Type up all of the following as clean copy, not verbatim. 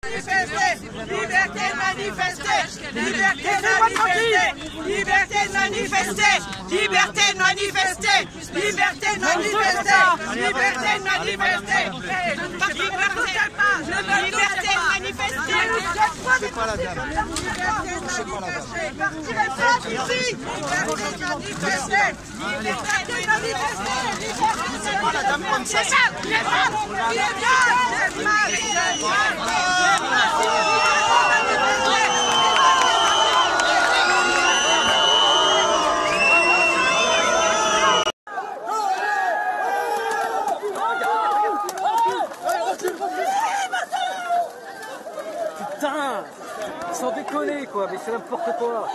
Liberté de manifester, liberté de manifester, liberté de manifester, liberté de manifester, liberté de manifester, liberté de manifester, liberté de manifester. C'est pas la dame. Partirez pas d'ici. Liberté de manifester, liberté de manifester, c'est pas la dame comme ça. C'est ça, c'est Putain, sans déconner quoi, mais c'est n'importe quoi.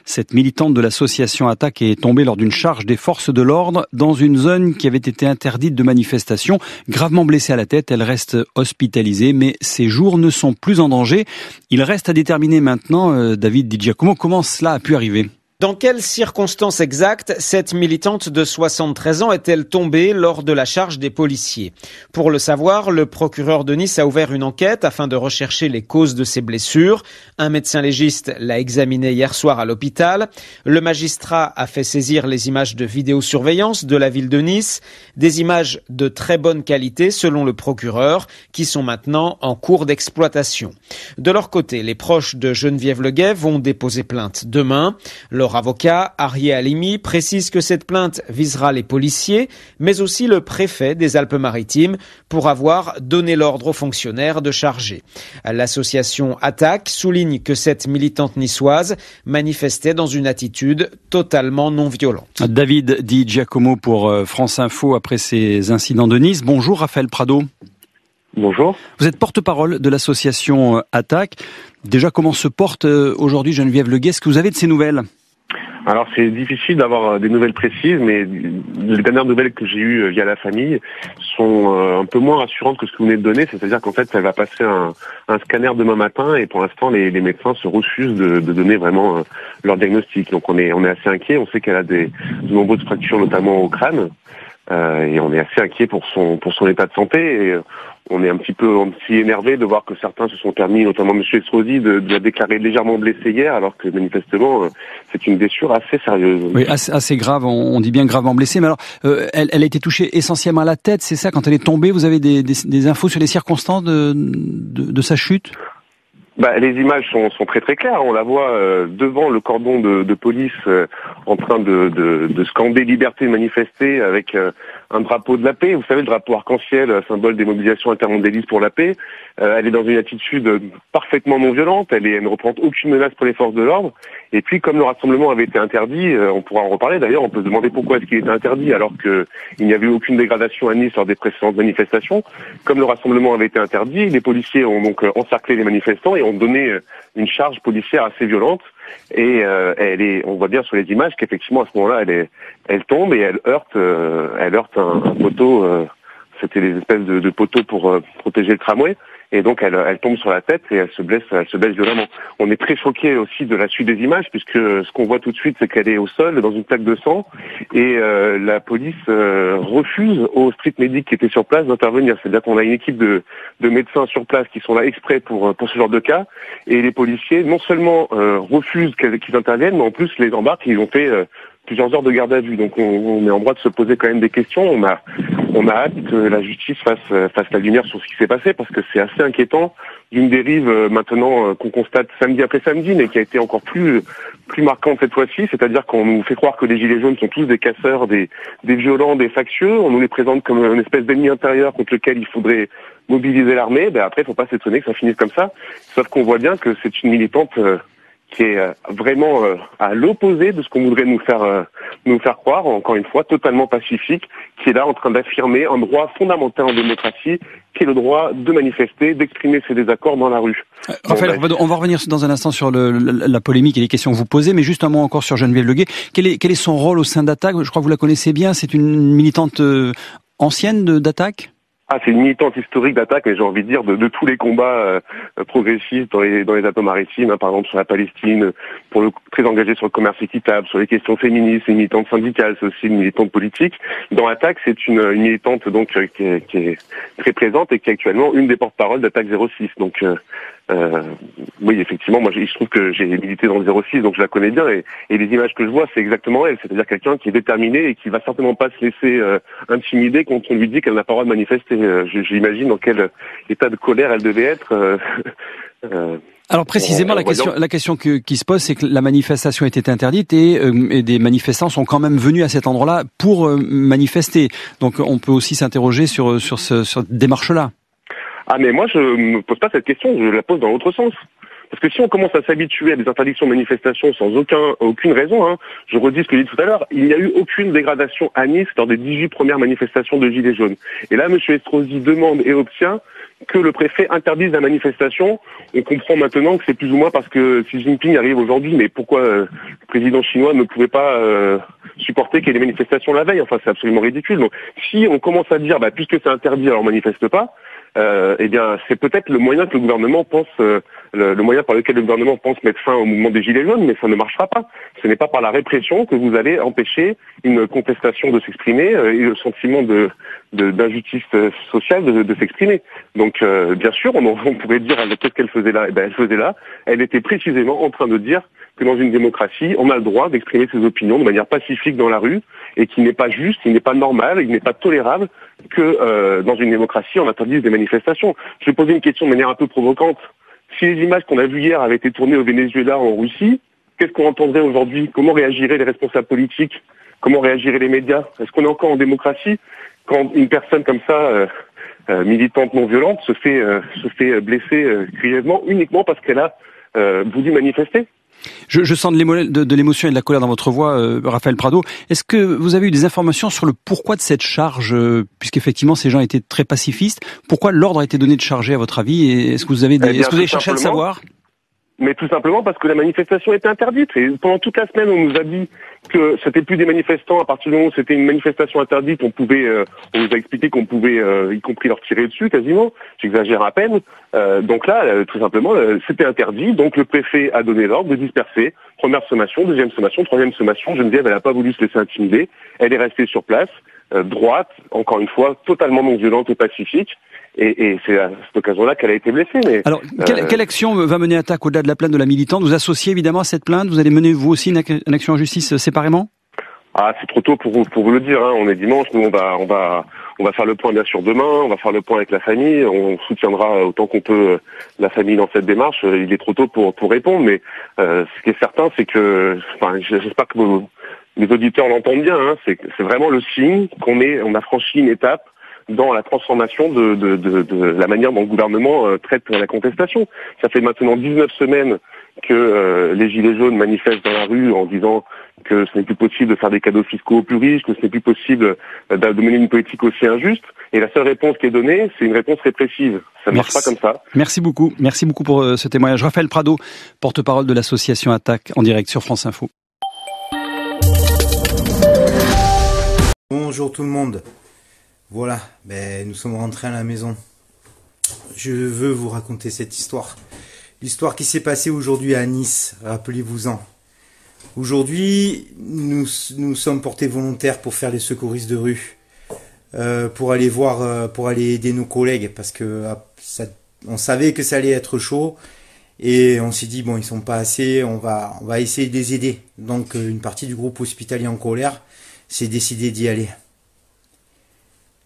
Cette militante de l'association Attac est tombée lors d'une charge des forces de l'ordre dans une zone qui avait été interdite de manifestation. Gravement blessée à la tête, elle reste hospitalisée, mais ses jours ne sont plus en danger. Il reste à déterminer maintenant, David Di Giacomo, comment cela a pu arriver. Dans quelles circonstances exactes cette militante de 73 ans est-elle tombée lors de la charge des policiers ? Pour le savoir, le procureur de Nice a ouvert une enquête afin de rechercher les causes de ses blessures. Un médecin légiste l'a examinée hier soir à l'hôpital. Le magistrat a fait saisir les images de vidéosurveillance de la ville de Nice, des images de très bonne qualité selon le procureur, qui sont maintenant en cours d'exploitation. De leur côté, les proches de Geneviève Leguet vont déposer plainte demain. Leur avocat, Arié Halimi, précise que cette plainte visera les policiers, mais aussi le préfet des Alpes-Maritimes pour avoir donné l'ordre aux fonctionnaires de charger. L'association Attac souligne que cette militante niçoise manifestait dans une attitude totalement non violente. David Di Giacomo pour France Info après ces incidents de Nice. Bonjour Raphaël Prado. Bonjour. Vous êtes porte-parole de l'association Attac. Déjà, comment se porte aujourd'hui Geneviève Leguet ? Est-ce que vous avez de ces nouvelles ? Alors c'est difficile d'avoir des nouvelles précises, mais les dernières nouvelles que j'ai eues via la famille sont un peu moins rassurantes que ce que vous venez de donner, c'est-à-dire qu'en fait elle va passer un scanner demain matin et pour l'instant les médecins se refusent de donner vraiment leur diagnostic. Donc on est assez inquiet, on sait qu'elle a de nombreuses fractures notamment au crâne et on est assez inquiet pour son état de santé et on est un petit peu énervé de voir que certains se sont permis, notamment M. Estrosi, de la déclarer légèrement blessée hier, alors que manifestement, c'est une blessure assez sérieuse. Oui, assez grave, on dit bien gravement blessée, mais alors, elle a été touchée essentiellement à la tête, c'est ça, quand elle est tombée, vous avez des infos sur les circonstances de sa chute ? Les images sont très très claires. On la voit devant le cordon de police en train de scander liberté de manifester avec un drapeau de la paix. Vous savez, le drapeau arc-en-ciel, symbole des mobilisations intermondialistes pour la paix. Elle est dans une attitude parfaitement non violente. Elle ne représente aucune menace pour les forces de l'ordre. Et puis, comme le rassemblement avait été interdit, on pourra en reparler d'ailleurs, on peut se demander pourquoi est-ce qu'il était interdit alors qu'il n'y avait eu aucune dégradation à Nice lors des précédentes manifestations. Comme le rassemblement avait été interdit, les policiers ont donc encerclé les manifestants et ont donné une charge policière assez violente. Et on voit bien sur les images qu'effectivement à ce moment-là, elle tombe et elle heurte un poteau. C'était des espèces de poteaux pour protéger le tramway. Et donc elle tombe sur la tête et elle se blesse violemment. On est très choqués aussi de la suite des images puisque ce qu'on voit tout de suite c'est qu'elle est au sol dans une plaque de sang et la police refuse aux street medics qui étaient sur place d'intervenir. C'est-à-dire qu'on a une équipe de médecins sur place qui sont là exprès pour ce genre de cas et les policiers non seulement refusent qu'ils interviennent mais en plus les embarquent. Ils ont fait plusieurs heures de garde à vue. Donc on est en droit de se poser quand même des questions. On a hâte que la justice fasse la lumière sur ce qui s'est passé parce que c'est assez inquiétant d'une dérive maintenant qu'on constate samedi après samedi mais qui a été encore plus marquante cette fois-ci. C'est-à-dire qu'on nous fait croire que les gilets jaunes sont tous des casseurs, des violents, des factieux. On nous les présente comme une espèce d'ennemi intérieur contre lequel il faudrait mobiliser l'armée. Après, faut pas s'étonner que ça finisse comme ça. Sauf qu'on voit bien que c'est une militante qui est vraiment à l'opposé de ce qu'on voudrait nous faire croire, encore une fois, totalement pacifique, qui est là en train d'affirmer un droit fondamental en démocratie, qui est le droit de manifester, d'exprimer ses désaccords dans la rue. Raphaël, on va revenir dans un instant sur la polémique et les questions que vous posez, mais juste un mot encore sur Geneviève Leguet. Quel est son rôle au sein d'Attac ? Je crois que vous la connaissez bien, c'est une militante ancienne d'Attac ? Ah, c'est une militante historique d'Attaque, mais j'ai envie de dire de tous les combats progressistes dans les Alpes-Maritimes, hein, par exemple sur la Palestine, pour le coup, très engagée sur le commerce équitable, sur les questions féministes, c'est une militante syndicale, c'est aussi une militante politique. Dans Attaque, c'est une militante donc qui est très présente et qui est actuellement une des porte-paroles d'Attaque 06. Donc oui, effectivement, moi je trouve que j'ai milité dans le 06, donc je la connais bien, et les images que je vois, c'est exactement elle, c'est-à-dire quelqu'un qui est déterminé et qui va certainement pas se laisser intimider quand on lui dit qu'elle n'a pas le droit de manifester. J'imagine dans quel état de colère elle devait être. Alors précisément, la question qui se pose, c'est que la manifestation était interdite et des manifestants sont quand même venus à cet endroit-là pour manifester. Donc on peut aussi s'interroger sur cette démarche-là. Ah mais moi je me pose pas cette question, je la pose dans l'autre sens. Parce que si on commence à s'habituer à des interdictions de manifestation sans aucune raison, hein, je redis ce que j'ai dit tout à l'heure, il n'y a eu aucune dégradation à Nice lors des 18 premières manifestations de Gilets jaunes. Et là, M. Estrosi demande et obtient que le préfet interdise la manifestation. On comprend maintenant que c'est plus ou moins parce que Xi Jinping arrive aujourd'hui, mais pourquoi le président chinois ne pouvait pas supporter qu'il y ait des manifestations la veille? Enfin, c'est absolument ridicule. Donc, si on commence à dire, puisque c'est interdit, alors on manifeste pas, eh bien, c'est peut-être le moyen que le gouvernement pense, le moyen par lequel le gouvernement pense mettre fin au mouvement des Gilets jaunes, mais ça ne marchera pas. Ce n'est pas par la répression que vous allez empêcher une contestation de s'exprimer et le sentiment d'injustice sociale de s'exprimer. Donc, bien sûr, on pourrait dire qu'est-ce qu'elle faisait là. Eh ben, elle faisait là. Elle était précisément en train de dire que dans une démocratie, on a le droit d'exprimer ses opinions de manière pacifique dans la rue et qu'il n'est pas juste, il n'est pas normal, il n'est pas tolérable que dans une démocratie, on interdise des manifestations. Je vais poser une question de manière un peu provocante. Si les images qu'on a vues hier avaient été tournées au Venezuela ou en Russie, qu'est-ce qu'on entendrait aujourd'hui? Comment réagiraient les responsables politiques? Comment réagiraient les médias? Est-ce qu'on est encore en démocratie quand une personne comme ça, militante non violente, se fait blesser grièvement uniquement parce qu'elle a voulu manifester? Je sens de l'émotion et de la colère dans votre voix, Raphaël Prado. Est-ce que vous avez eu des informations sur le pourquoi de cette charge, puisqu'effectivement ces gens étaient très pacifistes? Pourquoi l'ordre a été donné de charger à votre avis? Et est-ce que vous avez cherché à le savoir? Mais tout simplement parce que la manifestation était interdite. Et pendant toute la semaine, on nous a dit que c'était plus des manifestants. À partir du moment où c'était une manifestation interdite, on nous a expliqué qu'on pouvait, y compris leur tirer dessus quasiment. J'exagère à peine. Donc là, tout simplement, c'était interdit. Donc le préfet a donné l'ordre de disperser. Première sommation, deuxième sommation, troisième sommation. Geneviève, elle n'a pas voulu se laisser intimider. Elle est restée sur place, droite, encore une fois, totalement non violente et pacifique. Et c'est à cette occasion-là qu'elle a été blessée. Mais, alors, quelle action va mener Attaque au-delà de la plainte de la militante? Vous associez évidemment à cette plainte? Vous allez mener vous aussi une action en justice séparément? Ah, c'est trop tôt pour vous le dire. Hein. On est dimanche, nous on va faire le point bien sûr demain. On va faire le point avec la famille. On soutiendra autant qu'on peut la famille dans cette démarche. Il est trop tôt pour répondre, mais ce qui est certain, c'est que, j'espère que les auditeurs l'entendent bien. Hein. C'est vraiment le signe on a franchi une étape dans la transformation de la manière dont le gouvernement traite la contestation. Ça fait maintenant 19 semaines que les Gilets jaunes manifestent dans la rue en disant que ce n'est plus possible de faire des cadeaux fiscaux aux plus riches, que ce n'est plus possible de mener une politique aussi injuste. Et la seule réponse qui est donnée, c'est une réponse répressive. Ça ne marche pas comme ça. Merci beaucoup pour ce témoignage. Raphaël Prado, porte-parole de l'association Attaque, en direct sur France Info. Bonjour tout le monde. Voilà, nous sommes rentrés à la maison. Je veux vous raconter cette histoire. L'histoire qui s'est passée aujourd'hui à Nice, rappelez-vous-en. Aujourd'hui, nous sommes portés volontaires pour faire les secouristes de rue, pour aller aider nos collègues, parce que on savait que ça allait être chaud, et on s'est dit bon, ils sont pas assez, on va essayer de les aider. Donc une partie du groupe hospitalier en colère s'est décidé d'y aller.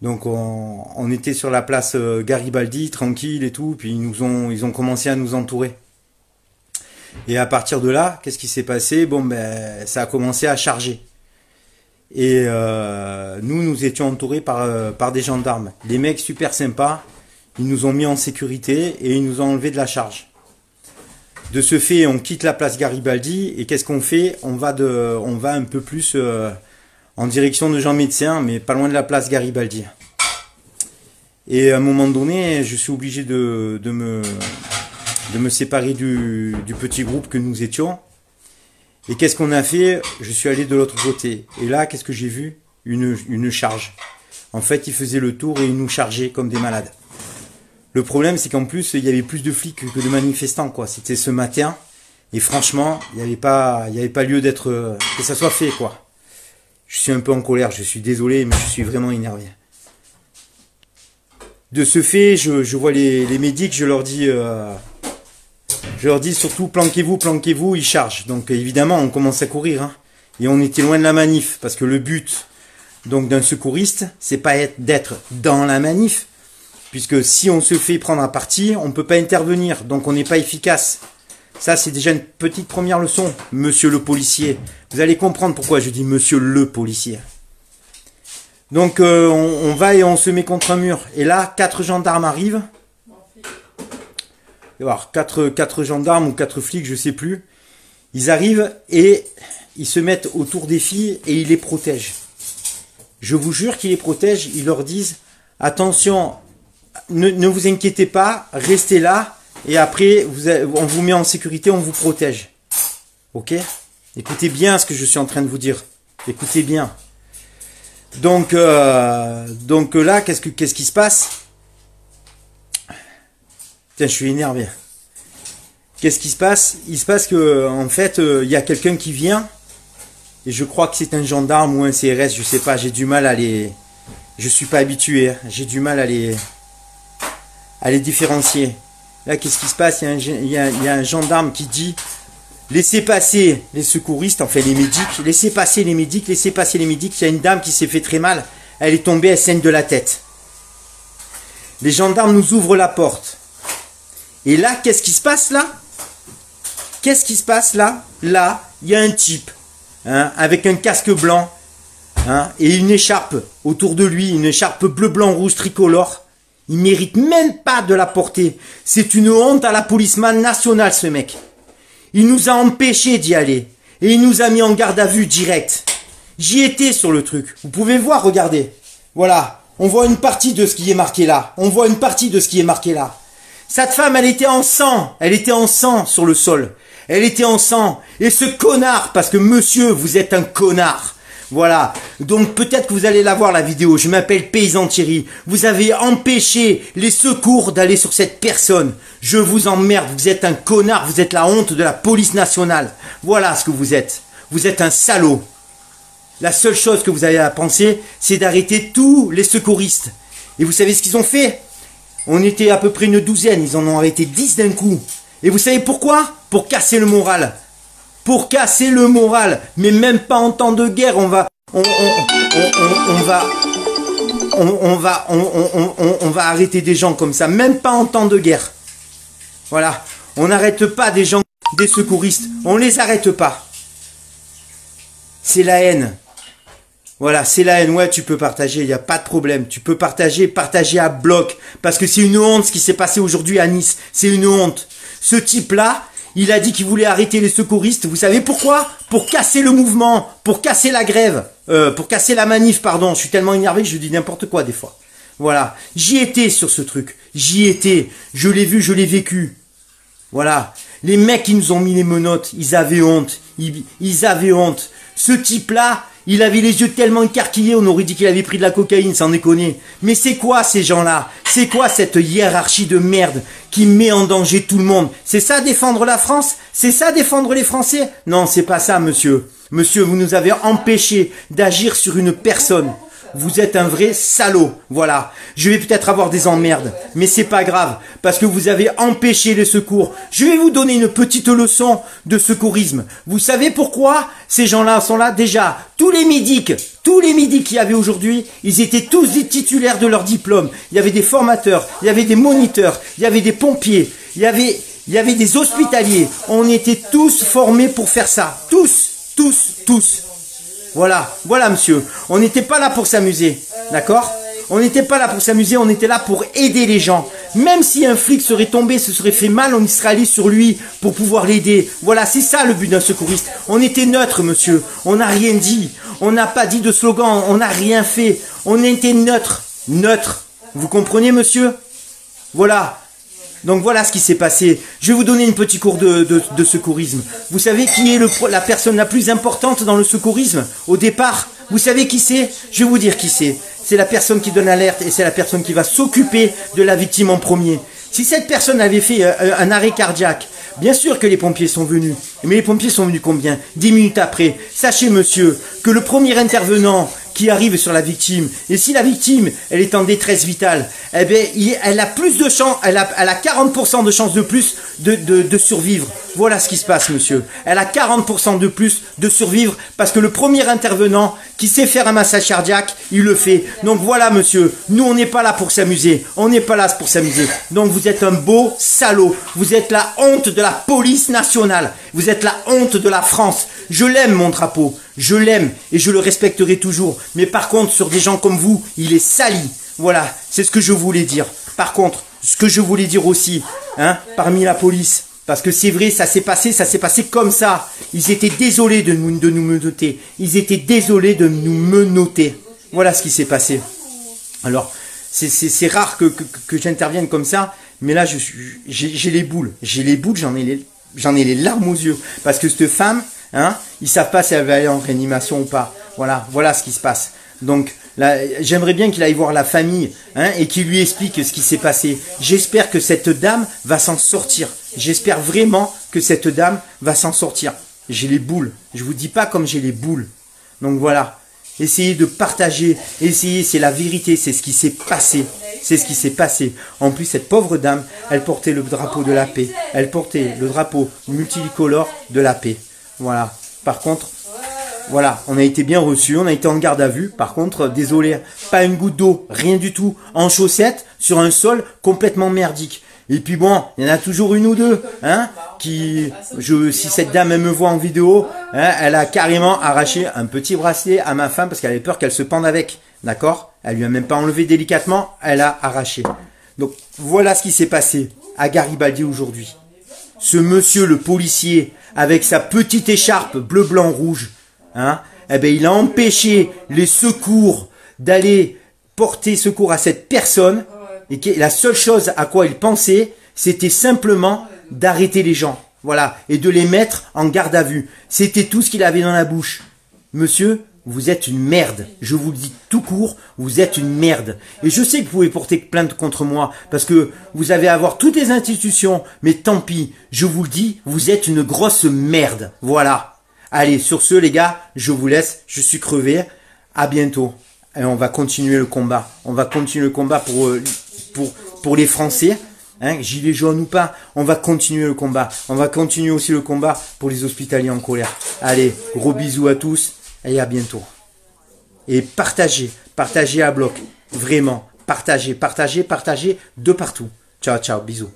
Donc on était sur la place Garibaldi, tranquille et tout, puis ils ont commencé à nous entourer. Et à partir de là, qu'est-ce qui s'est passé? Ça a commencé à charger. Et nous étions entourés par des gendarmes. Des mecs super sympas, ils nous ont mis en sécurité et ils nous ont enlevé de la charge. De ce fait, on quitte la place Garibaldi et qu'est-ce qu'on fait? On va un peu plus en direction de Jean Médecin, mais pas loin de la place Garibaldi. Et à un moment donné, je suis obligé de me séparer du petit groupe que nous étions. Et qu'est-ce qu'on a fait? Je suis allé de l'autre côté. Et là, qu'est-ce que j'ai vu? Une charge. En fait, ils faisaient le tour et ils nous chargeaient comme des malades. Le problème, c'est qu'en plus, il y avait plus de flics que de manifestants, quoi. C'était ce matin. Et franchement, il n'y avait pas lieu d'être, que ça soit fait, quoi. Je suis un peu en colère, je suis désolé, mais je suis vraiment énervé. De ce fait, je vois les médics, je leur dis surtout planquez-vous, ils chargent. Donc évidemment, on commence à courir, hein. Et on était loin de la manif, parce que le but donc d'un secouriste, c'est pas d'être dans la manif, puisque si on se fait prendre à partie, on peut pas intervenir, donc on n'est pas efficace. Ça, c'est déjà une petite première leçon, monsieur le policier. Vous allez comprendre pourquoi je dis monsieur le policier. Donc, on va et on se met contre un mur. Et là, 4 gendarmes arrivent. Alors, 4 gendarmes ou 4 flics, je sais plus. Ils arrivent et ils se mettent autour des filles et ils les protègent. Je vous jure qu'ils les protègent. Ils leur disent, attention, ne vous inquiétez pas, restez là. Et après, on vous met en sécurité, on vous protège. Ok? Écoutez bien ce que je suis en train de vous dire. Écoutez bien. Donc là, qu'est-ce qui se passe? Tiens, je suis énervé. Qu'est-ce qui se passe? Il se passe que, en fait, il y a quelqu'un qui vient. Et je crois que c'est un gendarme ou un CRS, je sais pas. J'ai du mal à les... Je suis pas habitué. Hein. J'ai du mal à les différencier. Là, qu'est-ce qui se passe? Il y a un gendarme qui dit « Laissez passer les secouristes, enfin les médics, laissez passer les médics, laissez passer les médics. » Il y a une dame qui s'est fait très mal, elle est tombée, elle saigne de la tête. Les gendarmes nous ouvrent la porte. Et là, qu'est-ce qui se passe là? Qu'est-ce qui se passe là? Là, il y a un type, hein, avec un casque blanc, hein, et une écharpe autour de lui, une écharpe bleu, blanc, rouge, tricolore. Il mérite même pas de la porter. C'est une honte à la police nationale, ce mec. Il nous a empêchés d'y aller. Et il nous a mis en garde à vue direct. J'y étais sur le truc. Vous pouvez voir, regardez. Voilà. On voit une partie de ce qui est marqué là. On voit une partie de ce qui est marqué là. Cette femme, elle était en sang. Elle était en sang sur le sol. Elle était en sang. Et ce connard, parce que monsieur, vous êtes un connard. Voilà, donc peut-être que vous allez la voir la vidéo, je m'appelle Paysan Thierry, vous avez empêché les secours d'aller sur cette personne, je vous emmerde, vous êtes un connard, vous êtes la honte de la police nationale, voilà ce que vous êtes un salaud. La seule chose que vous avez à penser, c'est d'arrêter tous les secouristes. Et vous savez ce qu'ils ont fait? On était à peu près une douzaine, ils en ont arrêté 10 d'un coup. Et vous savez pourquoi? Pour casser le moral. Pour casser le moral, mais même pas en temps de guerre, on va arrêter des gens comme ça, même pas en temps de guerre. Voilà, on n'arrête pas des gens, des secouristes, on les arrête pas. C'est la haine. Voilà, c'est la haine. Ouais, tu peux partager, il n'y a pas de problème. Tu peux partager à bloc, parce que c'est une honte ce qui s'est passé aujourd'hui à Nice. C'est une honte. Ce type-là, il a dit qu'il voulait arrêter les secouristes. Vous savez pourquoi? Pour casser le mouvement, pour casser la grève, pour casser la manif, pardon. Je suis tellement énervé que je dis n'importe quoi des fois. Voilà. J'y étais sur ce truc. J'y étais. Je l'ai vu, je l'ai vécu. Voilà. Les mecs qui nous ont mis les menottes, ils avaient honte. Ils avaient honte. Ce type-là, il avait les yeux tellement écarquillés, on aurait dit qu'il avait pris de la cocaïne, sans déconner. Mais c'est quoi ces gens-là? C'est quoi cette hiérarchie de merde qui met en danger tout le monde? C'est ça défendre la France? C'est ça défendre les Français? Non, c'est pas ça, monsieur. Monsieur, vous nous avez empêché d'agir sur une personne. Vous êtes un vrai salaud, voilà. Je vais peut-être avoir des emmerdes, mais c'est pas grave, parce que vous avez empêché les secours. Je vais vous donner une petite leçon de secourisme. Vous savez pourquoi ces gens-là sont là? Déjà, tous les médics qu'il y avait aujourd'hui, ils étaient tous des titulaires de leur diplôme. Il y avait des formateurs, il y avait des moniteurs, il y avait des pompiers, il y avait des hospitaliers. On était tous formés pour faire ça. Tous. Voilà monsieur, on n'était pas là pour s'amuser, d'accord? On n'était pas là pour s'amuser, on était là pour aider les gens. Même si un flic serait tombé, se serait fait mal, on y serait allé sur lui pour pouvoir l'aider. Voilà, c'est ça le but d'un secouriste. On était neutre monsieur, on n'a rien dit, on n'a pas dit de slogan, on n'a rien fait. On était neutre. Vous comprenez monsieur? Voilà. Donc voilà ce qui s'est passé. Je vais vous donner une petite cours de secourisme. Vous savez qui est la personne la plus importante dans le secourisme? Au départ, Vous savez qui c'est? Je vais vous dire qui c'est. C'est la personne qui donne l'alerte et c'est la personne qui va s'occuper de la victime en premier. Si cette personne avait fait un arrêt cardiaque, bien sûr que les pompiers sont venus. Mais les pompiers sont venus combien? 10 minutes après. Sachez, monsieur, que le premier intervenant qui arrive sur la victime, et si la victime, elle est en détresse vitale, eh bien, elle a plus de chance, elle a 40% de chance de plus de survivre. Voilà ce qui se passe, monsieur. Elle a 40% de plus de survivre parce que le premier intervenant qui sait faire un massage cardiaque, il le fait. Donc voilà, monsieur. Nous, on n'est pas là pour s'amuser. On n'est pas là pour s'amuser. Donc vous êtes un beau salaud. Vous êtes la honte de la police nationale. Vous êtes la honte de la France. Je l'aime, mon drapeau. Je l'aime et je le respecterai toujours. Mais par contre, sur des gens comme vous, il est sali. Voilà, c'est ce que je voulais dire. Par contre, ce que je voulais dire aussi, parmi la police, parce que c'est vrai, ça s'est passé comme ça. Ils étaient désolés de nous menotter. Ils étaient désolés de nous menotter. Voilà ce qui s'est passé. Alors, c'est rare que j'intervienne comme ça, mais là, j'ai les boules. J'ai les boules, j'en ai les larmes aux yeux. Parce que cette femme, ils savent pas si elle va aller en réanimation ou pas. Voilà ce qui se passe. Donc, là, j'aimerais bien qu'il aille voir la famille, et qu'il lui explique ce qui s'est passé. J'espère que cette dame va s'en sortir. J'espère vraiment que cette dame va s'en sortir. J'ai les boules. Je vous dis pas comme j'ai les boules. Donc voilà. Essayez de partager. Essayez, c'est la vérité. C'est ce qui s'est passé. C'est ce qui s'est passé. En plus, cette pauvre dame, elle portait le drapeau de la paix. Elle portait le drapeau multicolore de la paix. Voilà. Par contre, voilà, on a été bien reçus, on a été en garde à vue. Par contre, désolé, pas une goutte d'eau, rien du tout. En chaussettes, sur un sol complètement merdique. Et puis bon, il y en a toujours une ou deux, si cette dame elle me voit en vidéo, elle a carrément arraché un petit bracelet à ma femme parce qu'elle avait peur qu'elle se pende avec. D'accord? Elle lui a même pas enlevé délicatement, elle a arraché. Donc voilà ce qui s'est passé à Garibaldi aujourd'hui. Ce monsieur, le policier, avec sa petite écharpe bleu, blanc, rouge, il a empêché les secours d'aller porter secours à cette personne. Et la seule chose à quoi il pensait, c'était simplement d'arrêter les gens. Voilà. Et de les mettre en garde à vue. C'était tout ce qu'il avait dans la bouche. Monsieur, vous êtes une merde. Je vous le dis tout court, vous êtes une merde. Et je sais que vous pouvez porter plainte contre moi, parce que vous avez à voir toutes les institutions, mais tant pis, je vous le dis, vous êtes une grosse merde. Voilà. Allez, sur ce, les gars, je vous laisse, je suis crevé. À bientôt. Et on va continuer le combat. On va continuer le combat pour les Français. Gilets jaunes ou pas, on va continuer le combat. On va continuer aussi le combat pour les hospitaliers en colère. Allez, gros bisous à tous et à bientôt. Et partagez à bloc. Vraiment, partagez de partout. Ciao, ciao, bisous.